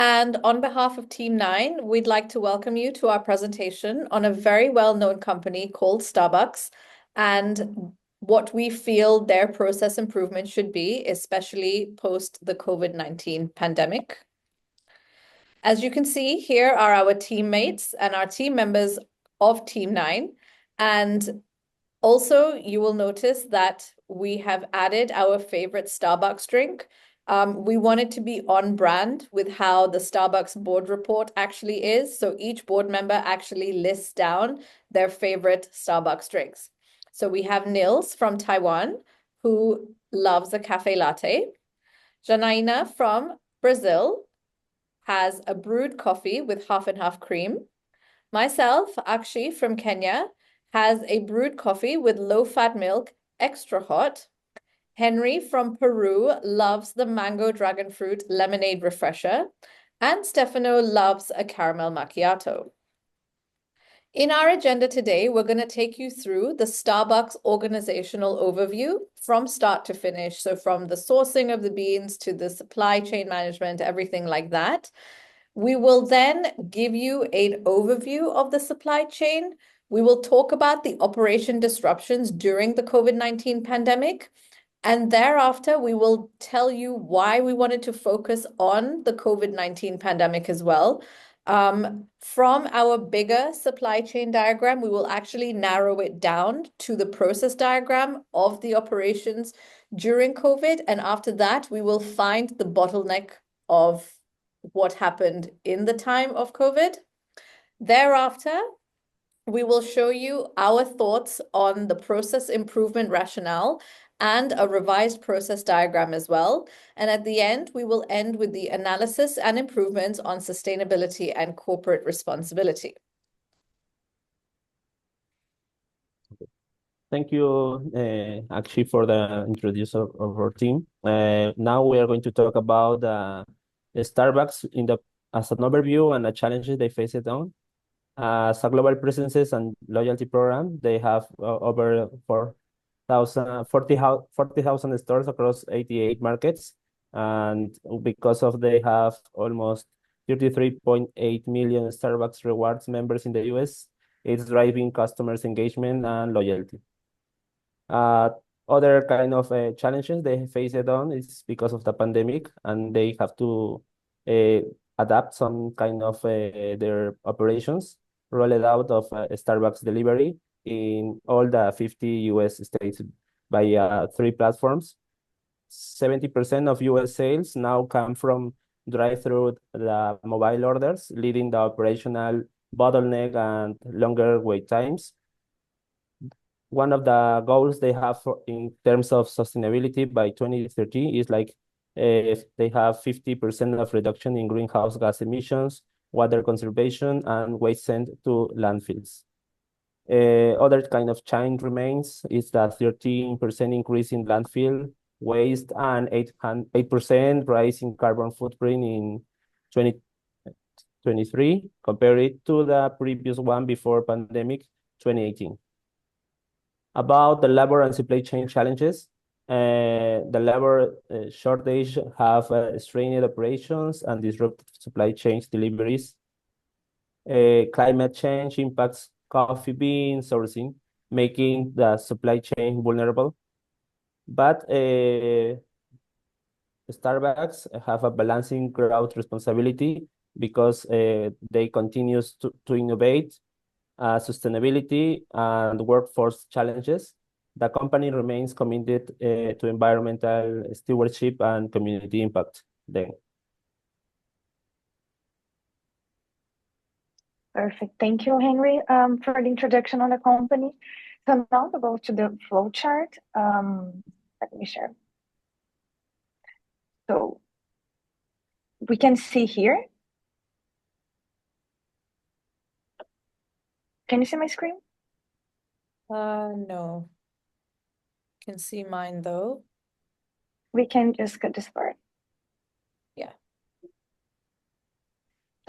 And on behalf of Team 9, we'd like to welcome you to our presentation on a very well-known company called Starbucks and what we feel their process improvement should be, especially post the COVID-19 pandemic. As you can see, here are our teammates and our team members of Team 9. And also, you will notice that we have added our favorite Starbucks drink. We want it to be on brand with how the Starbucks board report actually is. So each board member actually lists down their favorite Starbucks drinks. So we have Nils from Taiwan, who loves a cafe latte. Janaina from Brazil has a brewed coffee with half and half cream. Myself, Akshi from Kenya, has a brewed coffee with low-fat milk, extra hot. Henry from Peru loves the mango dragon fruit lemonade refresher. And Stefano loves a caramel macchiato. In our agenda today, we're going to take you through the Starbucks organizational overview from start to finish. So from the sourcing of the beans to the supply chain management, everything like that. We will then give you an overview of the supply chain. We will talk about the operation disruptions during the COVID-19 pandemic. And thereafter, we will tell you why we wanted to focus on the COVID-19 pandemic as well. From our bigger supply chain diagram, we will actually narrow it down to the process diagram of the operations during COVID. And after that, we will find the bottleneck of what happened in the time of COVID. Thereafter, we will show you our thoughts on the process improvement rationale and a revised process diagram as well. And at the end, we will end with the analysis and improvements on sustainability and corporate responsibility. Thank you, actually, for the introduction of our team. Now we are going to talk about Starbucks as an overview and the challenges they face it on. As a global presences and loyalty program, they have over 40,000 stores across 88 markets. And because of they have almost 33.8 million Starbucks rewards members in the US, it's driving customers' engagement and loyalty. Other kind of challenges they face it on is because of the pandemic, and they have to adapt some kind of their operations, roll it out of Starbucks delivery in all the 50 US states by 3 platforms. 70% of US sales now come from drive-through the mobile orders, leading the operational bottleneck and longer wait times. One of the goals they have in terms of sustainability by 2030 is like if they have 50% of reduction in greenhouse gas emissions, water conservation, and waste sent to landfills. Other kind of change remains is that 13% increase in landfill waste and 8% rise in carbon footprint in 2023 compared to the previous one before pandemic, 2018. About the labor and supply chain challenges, the labor shortage have strained operations and disrupted supply chain deliveries. Climate change impacts coffee bean sourcing, making the supply chain vulnerable. But Starbucks have a balancing growth responsibility because they continue to innovate sustainability and workforce challenges. The company remains committed to environmental stewardship and community impact. Then. Perfect. Thank you, Henry, for the introduction on the company. So now we go to the flow chart. Let me share. So we can see here. Can you see my screen? No. Can see mine though. We can just cut this part. Yeah.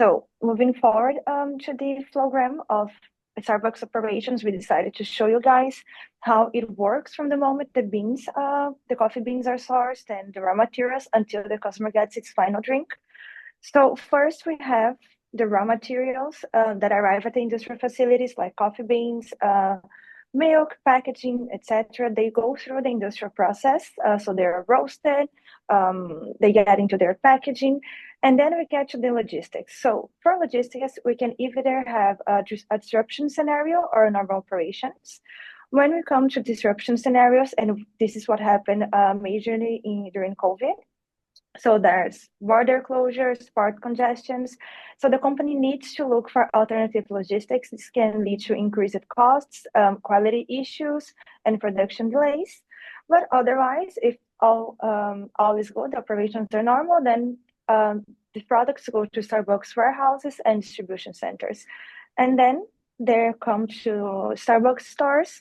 So moving forward to the flowgram of Starbucks operations, we decided to show you guys how it works from the moment the coffee beans are sourced and the raw materials until the customer gets its final drink. So first we have the raw materials that arrive at the industrial facilities like coffee beans, milk, packaging, etc. They go through the industrial process, so they're roasted, they get into their packaging, and then we get to the logistics. So for logistics, we can either have a disruption scenario or normal operations. When we come to disruption scenarios, and this is what happened majorly during COVID, so there's border closures, port congestions. So the company needs to look for alternative logistics. This can lead to increased costs, quality issues, and production delays. But otherwise, if all is good, the operations are normal, then the products go to Starbucks warehouses and distribution centers. And then they come to Starbucks stores,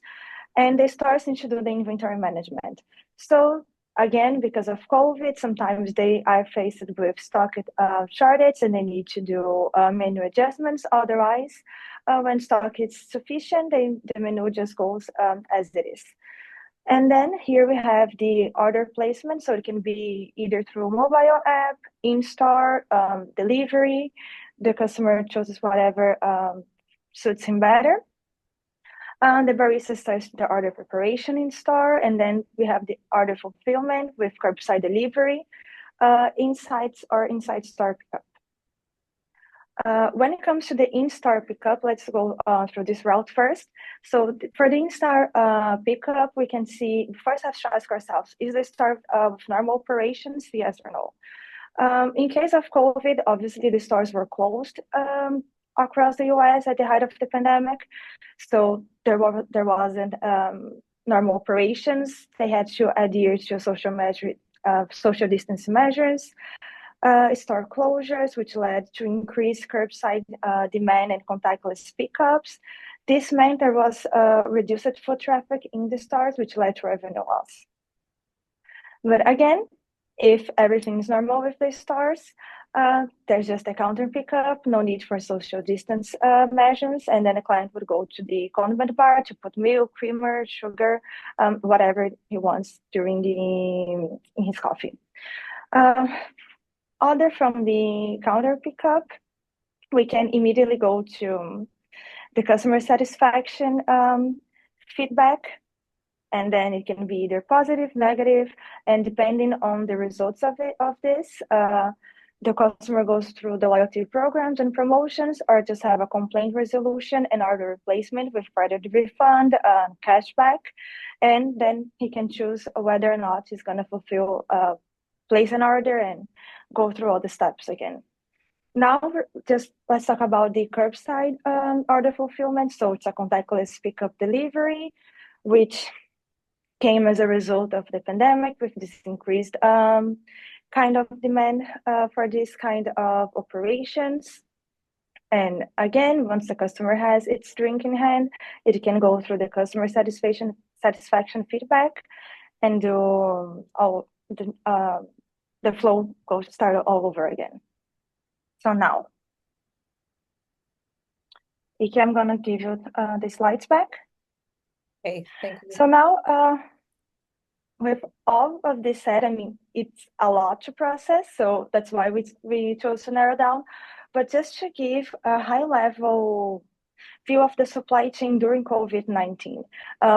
and the stores need to do the inventory management. So again, because of COVID, sometimes they are faced with stock shortage and they need to do menu adjustments. Otherwise, when stock is sufficient, the menu just goes as it is. And then here we have the order placement. So it can be either through mobile app, in-store, delivery. The customer chooses whatever suits him better. The barista starts the order preparation in store, and then we have the order fulfillment with curbside delivery, inside store pickup. When it comes to the in-store pickup, let's go through this route first. So for the in-store pickup, we can see, first have to ask ourselves, is the store of normal operations, yes or no? In case of COVID, obviously the stores were closed across the US at the height of the pandemic. So there wasn't normal operations. They had to adhere to social distance measures, store closures, which led to increased curbside demand and contactless pickups. This meant there was reduced foot traffic in the stores, which led to revenue loss. But again, if everything is normal with the stores, there's just a counter pickup, no need for social distance measures, and then a client would go to the condiment bar to put milk, creamer, sugar, whatever he wants in his coffee. Other from the counter pickup, we can immediately go to the customer satisfaction feedback, and then it can be either positive, negative, and depending on the results of this, the customer goes through the loyalty programs and promotions, or just have a complaint resolution and order replacement with part of the refund, cashback, and then he can choose whether or not he's going to place an order and go through all the steps again. Now, let's talk about the curbside order fulfillment. So it's a contactless pickup delivery, which came as a result of the pandemic with this increased kind of demand for this kind of operations. And again, once the customer has its drink in hand, it can go through the customer satisfaction feedback and do all the flow start all over again. So now, Iki, I'm gonna give you the slides back. Okay, thank you. So now, with all of this said, I mean, it's a lot to process, so that's why we chose to narrow down. But just to give a high-level view of the supply chain during COVID-19,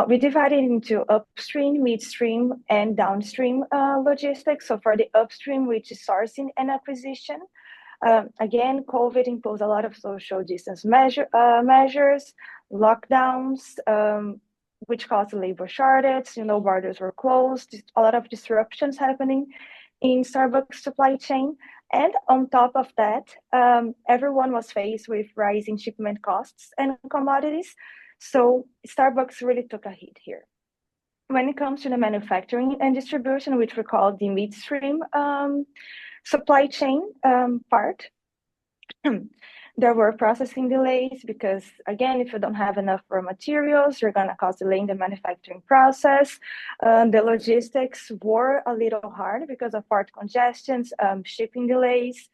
we divided into upstream, midstream, and downstream logistics. So for the upstream, which is sourcing and acquisition, again, COVID imposed a lot of social distance measures, lockdowns, which caused a labor shortage. Borders were closed, a lot of disruptions happening in Starbucks supply chain. And on top of that, everyone was faced with rising shipment costs and commodities. So Starbucks really took a hit here. When it comes to the manufacturing and distribution, which we call the midstream supply chain part, there were processing delays because, again, if you don't have enough raw materials, you're going to cause delay in the manufacturing process. The logistics were a little hard because of port congestions, shipping delays,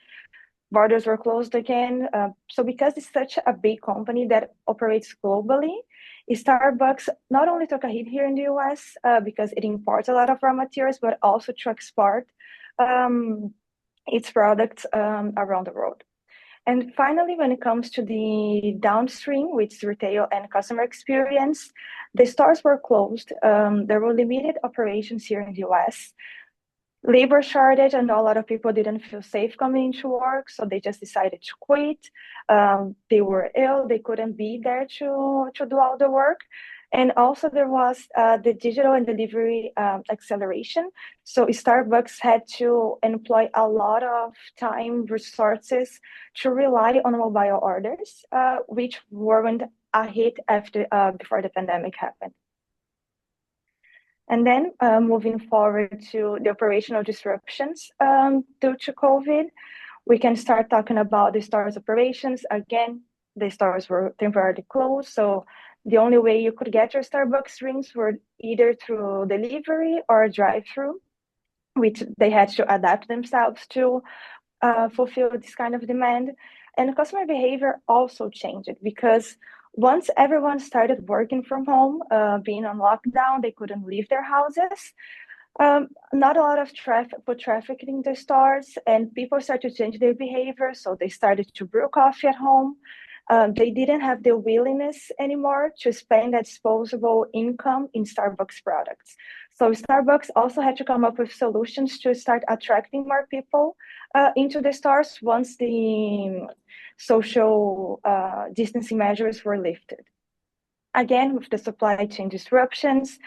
borders were closed again. So because it's such a big company that operates globally, Starbucks not only took a hit here in the US because it imports a lot of raw materials, but also to export its products around the world. And finally, when it comes to the downstream, which is retail and customer experience, the stores were closed. There were limited operations here in the US. Labor shortage, and a lot of people didn't feel safe coming into work, so they just decided to quit. They were ill, they couldn't be there to do all the work. And also there was the digital and delivery acceleration. So Starbucks had to employ a lot of time, resources to rely on mobile orders, which weren't a hit before the pandemic happened. And then moving forward to the operational disruptions due to COVID, we can start talking about the stores operations. Again, the stores were temporarily closed. So the only way you could get your Starbucks drinks were either through delivery or drive-through, which they had to adapt themselves to fulfill this kind of demand. And customer behavior also changed because once everyone started working from home, being on lockdown, they couldn't leave their houses. Not a lot of foot traffic in the stores, and people started to change their behavior. So they started to brew coffee at home. They didn't have the willingness anymore to spend that disposable income in Starbucks products. So Starbucks also had to come up with solutions to start attracting more people into the stores once the social distancing measures were lifted. Again, with the supply chain disruptions,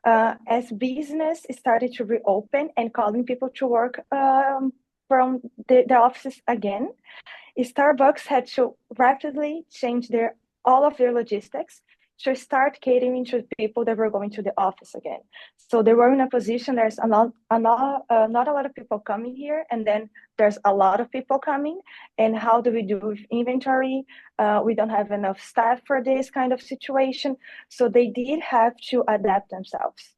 as business started to reopen and calling people to work from the offices again, Starbucks had to rapidly change all of their logistics to start catering to people that were going to the office again. So they were in a position, there's not a lot of people coming here, and then there's a lot of people coming. And how do we do with inventory? We don't have enough staff for this kind of situation. So they did have to adapt themselves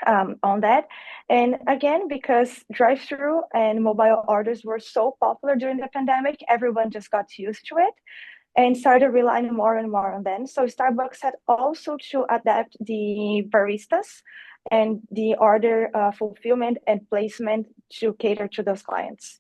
on that. And again, because drive-through and mobile orders were so popular during the pandemic, everyone just got used to it and started relying more and more on them. So Starbucks had also to adapt the baristas and the order fulfillment and placement to cater to those clients.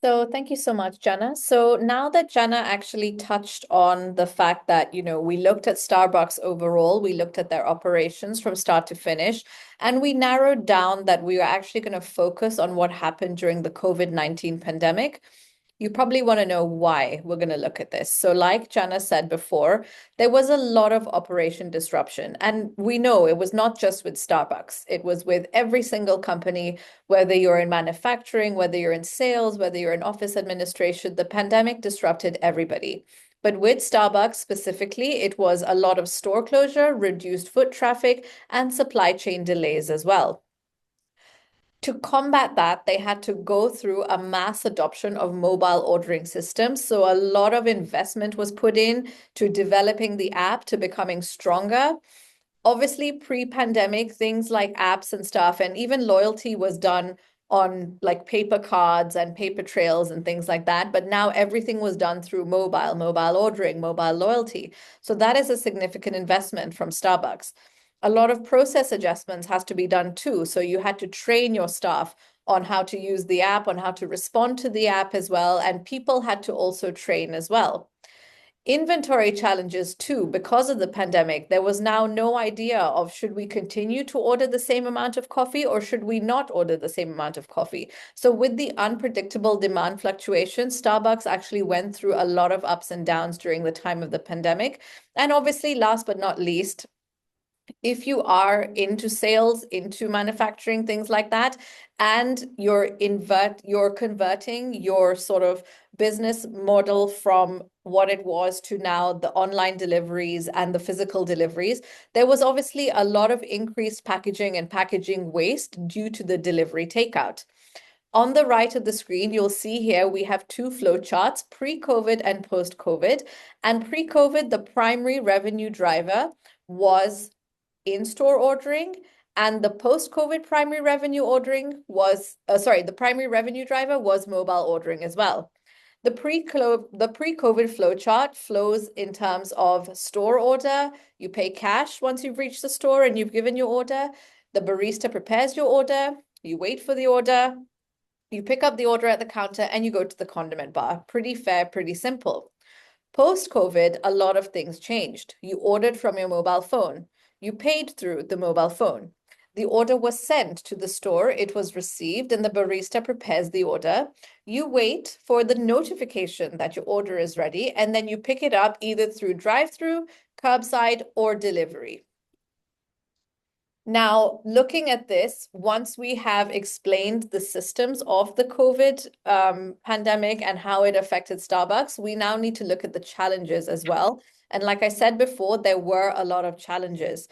So thank you so much, Jana. So now that Jana actually touched on the fact that, we looked at Starbucks overall, we looked at their operations from start to finish, and we narrowed down that we are actually going to focus on what happened during the COVID-19 pandemic. You probably want to know why we're going to look at this. So like Jana said before, there was a lot of operation disruption. And we know it was not just with Starbucks. It was with every single company, whether you're in manufacturing, whether you're in sales, whether you're in office administration, the pandemic disrupted everybody. But with Starbucks specifically, it was a lot of store closure, reduced foot traffic, and supply chain delays as well. To combat that, they had to go through a mass adoption of mobile ordering systems. So a lot of investment was put in to developing the app to becoming stronger. Obviously, pre-pandemic, things like apps and stuff, and even loyalty was done on like paper cards and paper trails and things like that. But now everything was done through mobile ordering, mobile loyalty. So that is a significant investment from Starbucks. A lot of process adjustments has to be done too. So you had to train your staff on how to use the app, on how to respond to the app as well. And people had to also train as well. Inventory challenges too, because of the pandemic, there was now no idea of should we continue to order the same amount of coffee or should we not order the same amount of coffee? So with the unpredictable demand fluctuations, Starbucks actually went through a lot of ups and downs during the time of the pandemic. And obviously, last but not least, if you are into sales, into manufacturing, things like that, and you're converting your sort of business model from what it was to now the online deliveries and the physical deliveries, there was obviously a lot of increased packaging and packaging waste due to the delivery takeout. On the right of the screen, you'll see here we have two flow charts, pre-COVID and post-COVID. And pre-COVID, the primary revenue driver was in-store ordering, and the post-COVID primary revenue ordering was, the primary revenue driver was mobile ordering as well. The pre-COVID flow chart flows in terms of store order. You pay cash once you've reached the store and you've given your order. The barista prepares your order. you wait for the order, you pick up the order at the counter, and you go to the condiment bar. Pretty fair, pretty simple. Post-COVID, a lot of things changed. You ordered from your mobile phone. You paid through the mobile phone. The order was sent to the store, it was received, and the barista prepares the order. You wait for the notification that your order is ready, and then you pick it up either through drive-through, curbside, or delivery. Now, looking at this, once we have explained the systems of the COVID pandemic and how it affected Starbucks, we now need to look at the challenges as well. And like I said before, there were a lot of challenges.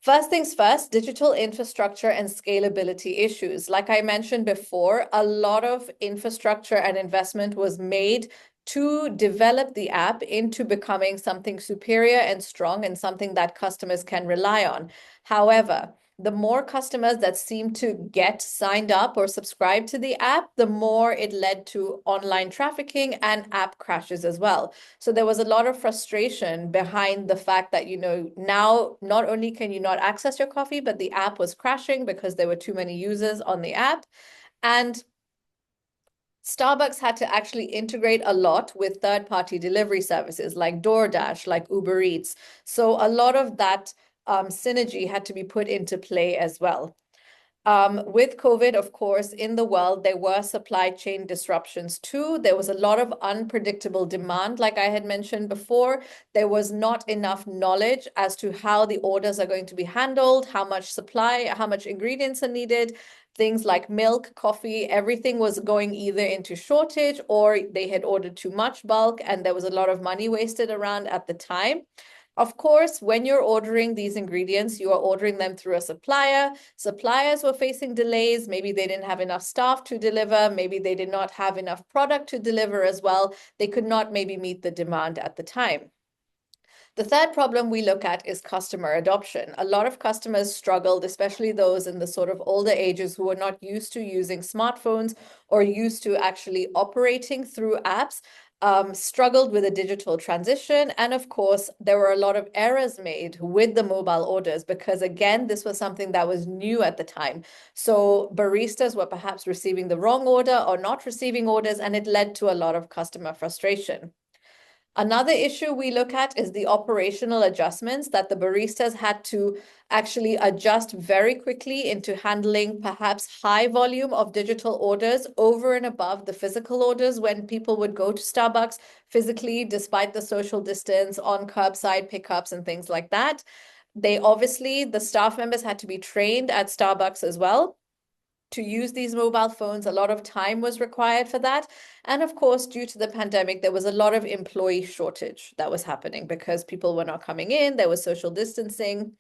First things first, digital infrastructure and scalability issues. Like I mentioned before, a lot of infrastructure and investment was made to develop the app into becoming something superior and strong and something that customers can rely on. However, the more customers that seem to get signed up or subscribe to the app, the more it led to online trafficking and app crashes as well. So there was a lot of frustration behind the fact that, now not only can you not access your coffee, but the app was crashing because there were too many users on the app. And Starbucks had to actually integrate a lot with third-party delivery services like DoorDash, like Uber Eats. So a lot of that synergy had to be put into play as well. With COVID, of course, in the world, there were supply chain disruptions too. There was a lot of unpredictable demand, like I had mentioned before. There was not enough knowledge as to how the orders are going to be handled, how much supply, how much ingredients are needed. Things like milk, coffee, everything was going either into shortage or they had ordered too much bulk and there was a lot of money wasted around at the time. Of course, when you're ordering these ingredients, you are ordering them through a supplier. Suppliers were facing delays. Maybe they didn't have enough staff to deliver. Maybe they did not have enough product to deliver as well. They could not maybe meet the demand at the time. The third problem we look at is customer adoption. A lot of customers struggled, especially those in the sort of older ages who were not used to using smartphones or used to actually operating through apps. Struggled with a digital transition. And of course, there were a lot of errors made with the mobile orders because, again, this was something that was new at the time. So baristas were perhaps receiving the wrong order or not receiving orders, and it led to a lot of customer frustration. Another issue we look at is the operational adjustments that the baristas had to actually adjust very quickly into handling perhaps high volume of digital orders over and above the physical orders when people would go to Starbucks physically, despite the social distance, on curbside pickups and things like that. The staff members had to be trained at Starbucks as well to use these mobile phones. A lot of time was required for that. And of course, due to the pandemic, there was a lot of employee shortage that was happening because people were not coming in, there was social distancing.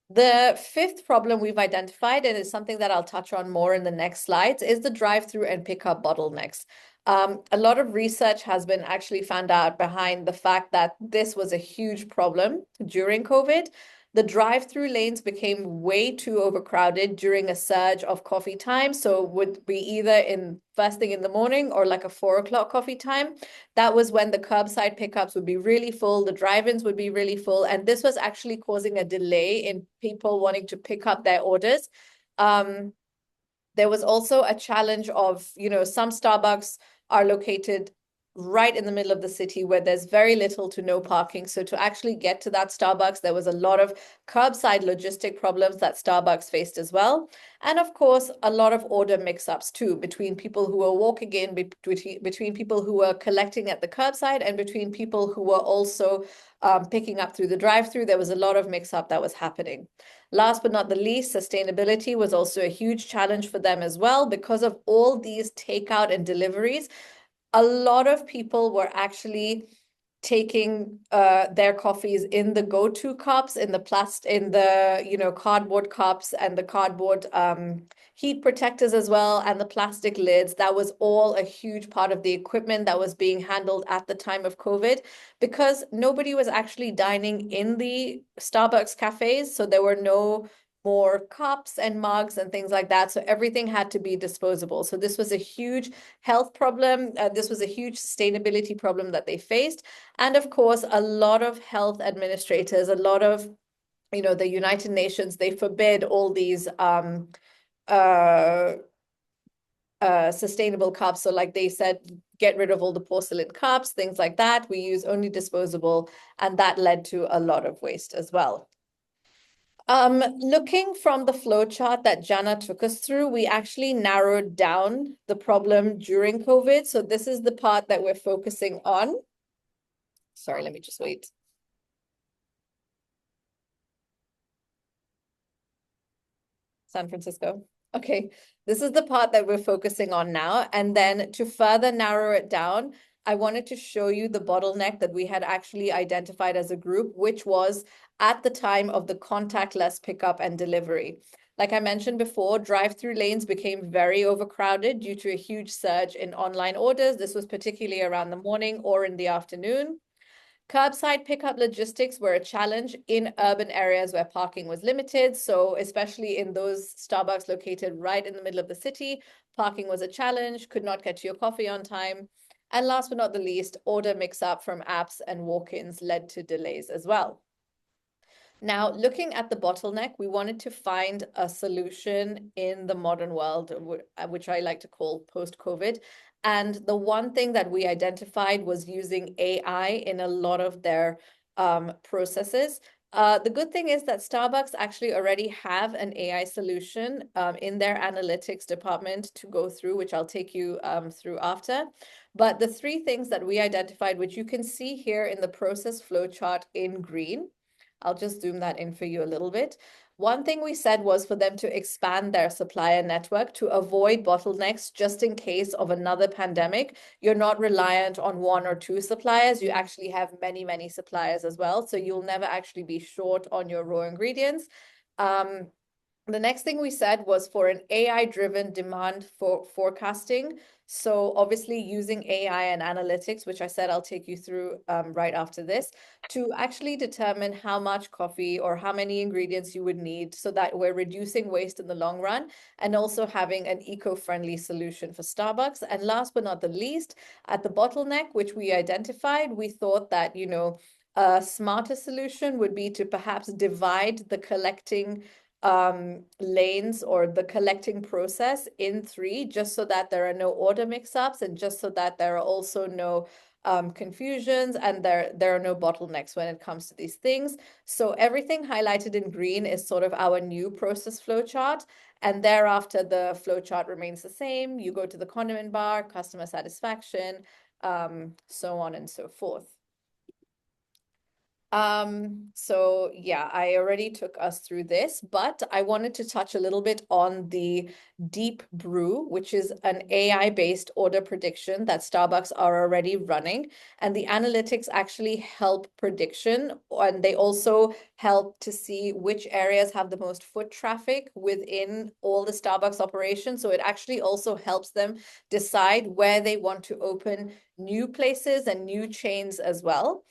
The fifth problem we've identified, and it's something that I'll touch on more in the next slides, is the drive-through and pickup bottlenecks. A lot of research has been actually found out behind the fact that this was a huge problem during COVID. The drive-through lanes became way too overcrowded during a surge of coffee time. So it would be either in first thing in the morning or like a 4 o'clock coffee time. That was when the curbside pickups would be really full, the drive-ins would be really full. And this was actually causing a delay in people wanting to pick up their orders. There was also a challenge of, some Starbucks are located right in the middle of the city where there's very little to no parking. So to actually get to that Starbucks, there was a lot of curbside logistic problems that Starbucks faced as well. And of course, a lot of order mix-ups too, between people who were walking in, between people who were collecting at the curbside and between people who were also picking up through the drive-through. There was a lot of mix-up that was happening. Last but not the least, sustainability was also a huge challenge for them as well because of all these takeout and deliveries. A lot of people were actually taking their coffees in the go-to cups, in the cardboard cups and the cardboard heat protectors as well, and the plastic lids. That was all a huge part of the equipment that was being handled at the time of COVID because nobody was actually dining in the Starbucks cafes, so there were no more cups and mugs and things like that. So everything had to be disposable. So this was a huge health problem. This was a huge sustainability problem that they faced. And of course, a lot of health administrators, a lot of, the United Nations, they forbid all these sustainable cups. So like they said, get rid of all the porcelain cups, things like that. We use only disposable, and that led to a lot of waste as well. Looking from the flow chart that Jana took us through, we actually narrowed down the problem during COVID. So this is the part that we're focusing on. Sorry, let me just wait. San Francisco. Okay, this is the part that we're focusing on now. And then to further narrow it down, I wanted to show you the bottleneck that we had actually identified as a group, which was at the time of the contactless pickup and delivery. Like I mentioned before, drive-through lanes became very overcrowded due to a huge surge in online orders. This was particularly around the morning or in the afternoon. Curbside pickup logistics were a challenge in urban areas where parking was limited. So especially in those Starbucks located right in the middle of the city, parking was a challenge, could not get your coffee on time. And last but not the least, order mix-up from apps and walk-ins led to delays as well. Now, looking at the bottleneck, we wanted to find a solution in the modern world, which I like to call post-COVID. And the one thing that we identified was using AI in a lot of their processes. The good thing is that Starbucks actually already have an AI solution in their analytics department to go through, which I'll take you through after. But the three things that we identified, which you can see here in the process flow chart in green, I'll just zoom that in for you a little bit. One thing we said was for them to expand their supplier network to avoid bottlenecks just in case of another pandemic. You're not reliant on one or two suppliers. You actually have many, many suppliers as well. So you'll never actually be short on your raw ingredients. The next thing we said was for an AI-driven demand for forecasting. So obviously using AI and analytics, which I said I'll take you through right after this, to actually determine how much coffee or how many ingredients you would need so that we're reducing waste in the long run and also having an eco-friendly solution for Starbucks. And last but not the least, at the bottleneck, which we identified, we thought that, you know, a smarter solution would be to perhaps divide the collecting lanes or the collecting process in three, just so that there are no order mix-ups and just so that there are also no confusions and there are no bottlenecks when it comes to these things. So everything highlighted in green is sort of our new process flow chart. And thereafter, the flow chart remains the same. You go to the condiment bar, customer satisfaction, so on and so forth. So yeah, I already took us through this, but I wanted to touch a little bit on the Deep Brew, which is an AI-based order prediction that Starbucks are already running. And the analytics actually help prediction, and they also help to see which areas have the most foot traffic within all the Starbucks operations. So it actually also helps them decide where they want to open new places and new chains as well.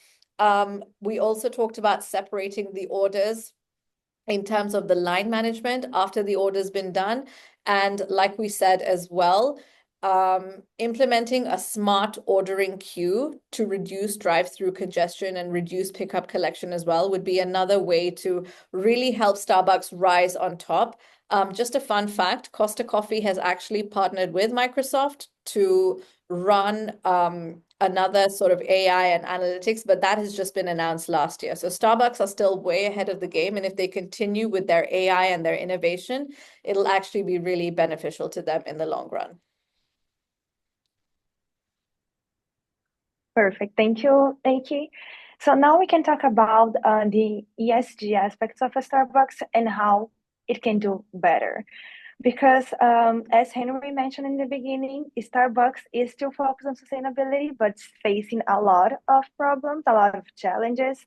We also talked about separating the orders in terms of the line management after the order's been done. And like we said as well, implementing a smart ordering queue to reduce drive-through congestion and reduce pickup collection as well would be another way to really help Starbucks rise on top. Just a fun fact, Costa Coffee has actually partnered with Microsoft to run another sort of AI and analytics, but that has just been announced last year. So Starbucks are still way ahead of the game. And if they continue with their AI and their innovation, it'll actually be really beneficial to them in the long run. Perfect. Thank you, Nikki. So now we can talk about the ESG aspects of a Starbucks and how it can do better. Because as Henry mentioned in the beginning, Starbucks is still focused on sustainability, but it's facing a lot of problems, a lot of challenges.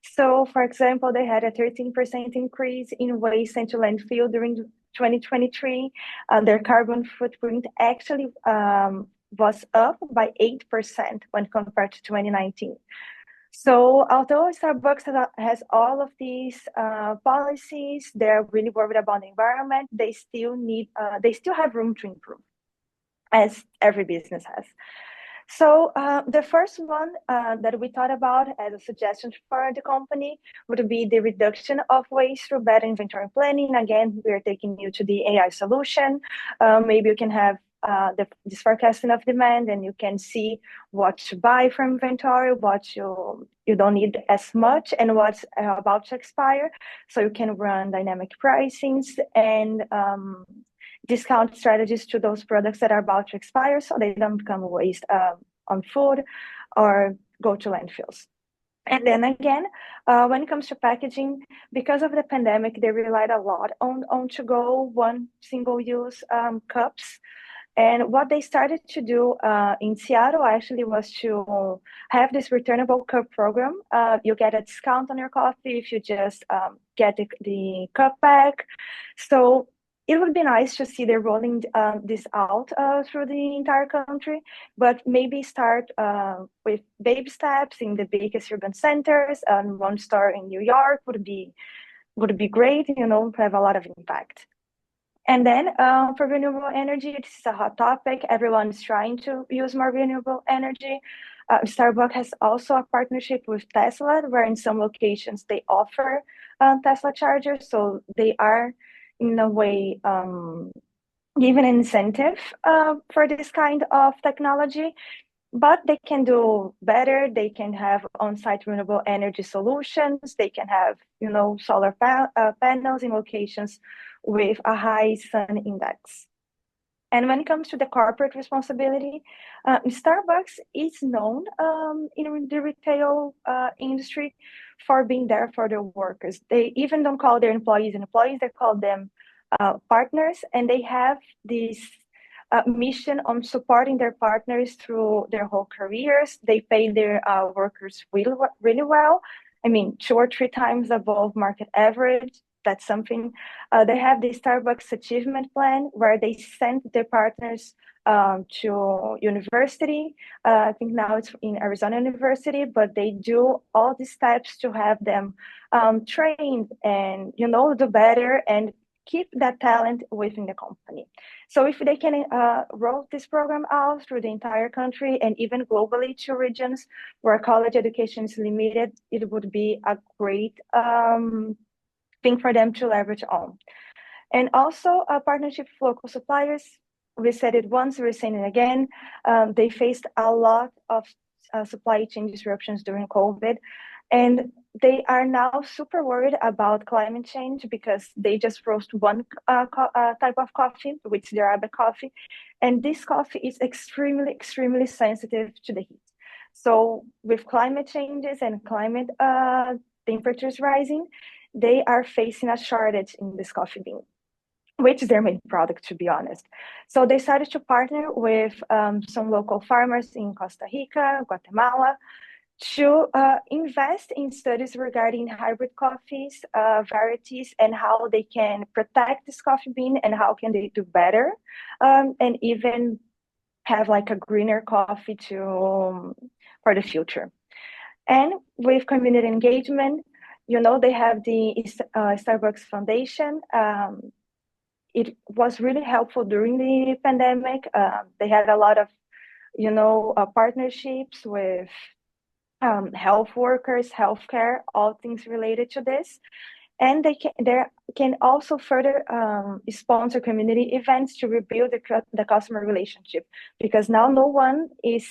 So, for example, they had a 13% increase in waste sent to landfill during 2023. Their carbon footprint actually was up by 8% when compared to 2019. So although Starbucks has all of these policies, they're really worried about the environment. They still have room to improve, as every business has. So the first one that we thought about as a suggestion for the company would be the reduction of waste through better inventory planning. Again, we are taking you to the AI solution. Maybe you can have this forecasting of demand, and you can see what to buy from inventory, what you don't need as much, and what's about to expire. So you can run dynamic pricings and discount strategies to those products that are about to expire, so they don't become waste on food or go to landfills. And then again, when it comes to packaging, because of the pandemic, they relied a lot on to-go one single-use cups. And what they started to do in Seattle actually was to have this returnable cup program. You get a discount on your coffee if you just get the cup back. So it would be nice to see they're rolling this out through the entire country, but maybe start with baby steps in the biggest urban centers. One store in New York would be great, have a lot of impact. And then for renewable energy, this is a hot topic. Everyone's trying to use more renewable energy. Starbucks has also a partnership with Tesla, where in some locations they offer Tesla chargers. So they are, in a way, given an incentive for this kind of technology. But they can do better. They can have on-site renewable energy solutions. They can have, solar panels in locations with a high sun index. And when it comes to the corporate responsibility, Starbucks is known in the retail industry for being there for their workers. They even don't call their employees employees, they call them partners, and they have this mission on supporting their partners through their whole careers. They pay their workers really well. I mean, 2 or 3 times above market average. That's something. They have the Starbucks Achievement Plan, where they send their partners to university. I think now it's in Arizona University, but they do all these steps to have them trained and, do better and keep that talent within the company. So if they can roll this program out through the entire country and even globally to regions where college education is limited, it would be a great thing for them to leverage on. And also a partnership with local suppliers. We said it once, we're saying it again. They faced a lot of supply chain disruptions during COVID. And they are now super worried about climate change because they just roast one type of coffee, which is the Arabica coffee. And this coffee is extremely, extremely sensitive to the heat. So with climate changes and climate temperatures rising, they are facing a shortage in this coffee bean, which is their main product, to be honest. So they started to partner with some local farmers in Costa Rica, Guatemala, to invest in studies regarding hybrid coffees, varieties, and how they can protect this coffee bean and how can they do better, and even have like a greener coffee for the future. And with community engagement, they have the Starbucks Foundation. It was really helpful during the pandemic. They had a lot of, partnerships with health workers, healthcare, all things related to this. And they can also further sponsor community events to rebuild the customer relationship, because now no one is,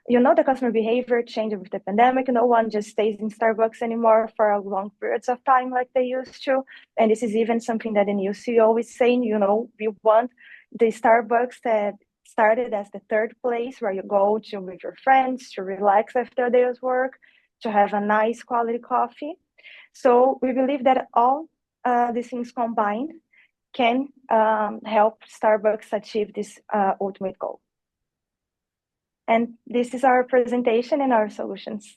the customer behavior changed with the pandemic. No one just stays in Starbucks anymore for long periods of time like they used to. And this is even something that the new CEO is saying, we want the Starbucks that started as the third place where you go to with your friends, to relax after a day's work, to have a nice quality coffee. So we believe that all these things combined can help Starbucks achieve this ultimate goal. And this is our presentation and our solutions.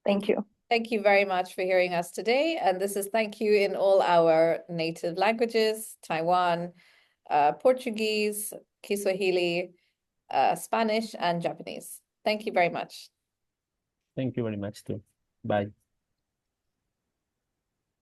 Thank you. Thank you very much for hearing us today. And this is thank you in all our native languages: Taiwan, Portuguese, Kiswahili, Spanish, and Japanese. Thank you very much. Thank you very much too. Bye.